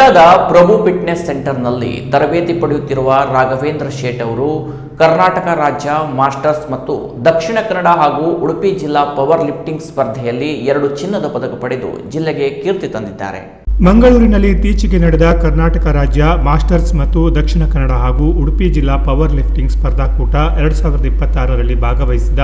ಕುಮಟಾದ ಪ್ರಭು fitness ಸೆಂಟರ್ನಲ್ಲಿ ತರಬೇತಿ ಪಡೆಯುತ್ತಿರುವ ರಾಘವೇಂದ್ರ ಶೇಟ್ ಅವರು ಕರ್ನಾಟಕ ರಾಜ್ಯ ಮಾಸ್ಟರ್ಸ್ ಮತ್ತು ದಕ್ಷಿಣ ಕನ್ನಡ ಹಾಗೂ ಉಡುಪಿ ಜಿಲ್ಲಾ ಪವರ್ ಲಿಫ್ಟಿಂಗ್ ಸ್ಪರ್ಧೆಯಲ್ಲಿ 2 ಚಿನ್ನದ ಪದಕ ಪಡೆದು ಜಿಲ್ಲೆಗೆ ಕೀರ್ತಿ ತಂದಿದ್ದಾರೆ. ಮಂಗಳೂರಿನಲ್ಲಿ ಇತ್ತೀಚೆಗೆ ನಡೆದ ಕರ್ನಾಟಕ ರಾಜ್ಯ ಮಾಸ್ಟರ್ಸ್ ಮತ್ತು ದಕ್ಷಿಣ ಕನ್ನಡ ಹಾಗೂ ಉಡುಪಿ ಜಿಲ್ಲಾ ಪವರ್ ಲಿಫ್ಟಿಂಗ್ ಸ್ಪರ್ಧಾಕೂಟ 2026ರಲ್ಲಿ ಭಾಗವಹಿಸಿದ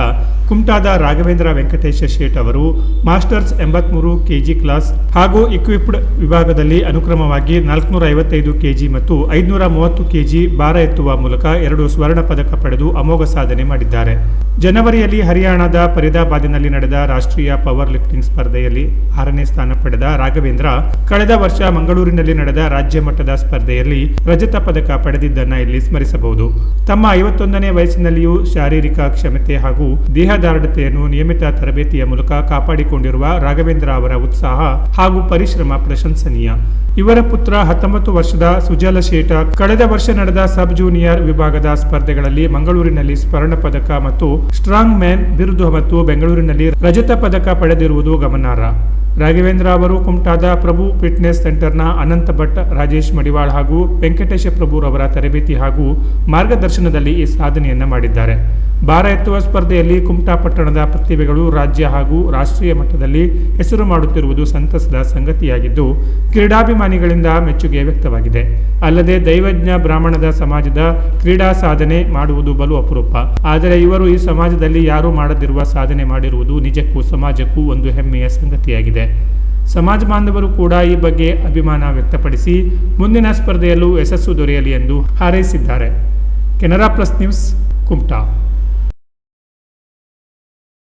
ಕುಮಟಾದ ರಾಘವೇಂದ್ರ ವೆಂಕಟೇಶ ಶೇಟ್ ಅವರು ಮಾಸ್ಟರ್ಸ್ 83 ಕೆಜಿ ಕ್ಲಾಸ್ ಹಾಗೂ ಇಕ್ವಿಪ್ಡ್ ವಿಭಾಗದಲ್ಲಿ ಅನುಕ್ರಮವಾಗಿ 455 ಕೆಜಿ ಮತ್ತು 530 ಕೆಜಿ ಭಾರ ಎತ್ತುವ ಮೂಲಕ 2 ಸ್ವರ್ಣ ಪದಕ ಪಡೆದು ಅಮೋಘ ಸಾಧನೆ ಮಾಡಿದ್ದಾರೆ. ಜನವರಿಯಲ್ಲಿ ಹರಿಯಾಣದ ಫರೀದಾಬಾದಿನಲ್ಲಿ ನಡೆದ ರಾಷ್ಟ್ರೀಯ ಪವರ್ ಲಿಫ್ಟಿಂಗ್ ಸ್ಪರ್ಧೆಯಲ್ಲಿ 6ನೇ ಸ್ಥಾನ ಪಡೆದ ರಾಘವೇಂದ್ರ ಕಳೆದ ವರ್ಷ ಮಂಗಳೂರಿನಲ್ಲಿ ನಡೆದ ರಾಜ್ಯ ಮಟ್ಟದ ಸ್ಪರ್ಧೆಯಲ್ಲಿ ರಜತ ಪದಕ ಪಡೆದಿದ್ದನ್ನು ಇಲ್ಲಿ ಸ್ಮರಿಸಬಹುದು. ತಮ್ಮ 51ನೇ ವಯಸ್ಸಿನಲ್ಲಿಯೂ ಶಾರೀರಿಕ ಕ್ಷಮತೆ ಹಾಗೂ ದೇಹದಾರ್ಢ್ಯತೆಯನ್ನು ನಿಯಮಿತ ತರಬೇತಿಯ ಮೂಲಕ ಕಾಪಾಡಿಕೊಂಡಿರುವ ರಾಘವೇಂದ್ರ ಅವರ ಉತ್ಸಾಹ ಹಾಗೂ ಪರಿಶ್ರಮ ಪ್ರಶಂಸನೀಯ. ಇವರ ಪುತ್ರ 19 ವರ್ಷದ ಸುಜಲ ಶೇಟ ಕಳೆದ ವರ್ಷ ನಡೆದ ಸಬ್ ಜೂನಿಯರ್ ವಿಭಾಗದ ಸ್ಪರ್ಧೆಗಳಲ್ಲಿ ಮಂಗಳೂರಿನಲ್ಲಿ ಸ್ವರ್ಣ ಪದಕ ಮತ್ತು ಸ್ಟ್ರಾಂಗ್ ಮ್ಯಾನ್ ಬಿರುದು ಮತ್ತು ಬೆಂಗಳೂರಿನಲ್ಲಿ ರಜತ ಪದಕ ಪಡೆದಿರುವುದು ಗಮನಾರ್ಹ. ರಾಘವೇಂದ್ರ ಅವರು ಕುಮಟಾದ ಪ್ರಭು ಫಿಟ್ನೆಸ್ ಸೆಂಟರ್ನ ಅನಂತ ಭಟ್, ರಾಜೇಶ್ ಮಡಿವಾಳ್ ಹಾಗೂ ವೆಂಕಟೇಶ ಪ್ರಭುರವರ ತರಬೇತಿ ಹಾಗೂ ಮಾರ್ಗದರ್ಶನದಲ್ಲಿ ಈ ಸಾಧನೆಯನ್ನ ಮಾಡಿದ್ದಾರೆ. ಭಾರ ಎತ್ತುವ ಸ್ಪರ್ಧೆಯಲ್ಲಿ ಕುಮಟಾ ಪಟ್ಟಣದ ಪ್ರತಿಭೆಗಳು ರಾಜ್ಯ ಹಾಗೂ ರಾಷ್ಟ್ರೀಯ ಮಟ್ಟದಲ್ಲಿ ಹೆಸರು ಮಾಡುತ್ತಿರುವುದು ಸಂತಸದ ಸಂಗತಿಯಾಗಿದ್ದು, ಕ್ರೀಡಾಭಿಮಾನಿಗಳಿಂದ ಮೆಚ್ಚುಗೆ ವ್ಯಕ್ತವಾಗಿದೆ. ಅಲ್ಲದೆ ದೈವಜ್ಞ ಬ್ರಾಹ್ಮಣದ ಸಮಾಜದ ಕ್ರೀಡಾ ಸಾಧನೆ ಮಾಡುವುದು ಬಲು ಅಪರೂಪ. ಆದರೆ ಇವರು ಈ ಸಮಾಜದಲ್ಲಿ ಯಾರೂ ಮಾಡದಿರುವ ಸಾಧನೆ ಮಾಡಿರುವುದು ನಿಜಕ್ಕೂ ಸಮಾಜಕ್ಕೂ ಒಂದು ಹೆಮ್ಮೆಯ ಸಂಗತಿಯಾಗಿದೆ. ಸಮಾಜ ಬಾಂಧವರು ಕೂಡ ಈ ಬಗ್ಗೆ ಅಭಿಮಾನ ವ್ಯಕ್ತಪಡಿಸಿ ಮುಂದಿನ ಸ್ಪರ್ಧೆಯಲ್ಲೂ ಯಶಸ್ಸು ದೊರೆಯಲಿ ಎಂದು ಹಾರೈಸಿದ್ದಾರೆ. Canara plus news, Kumta.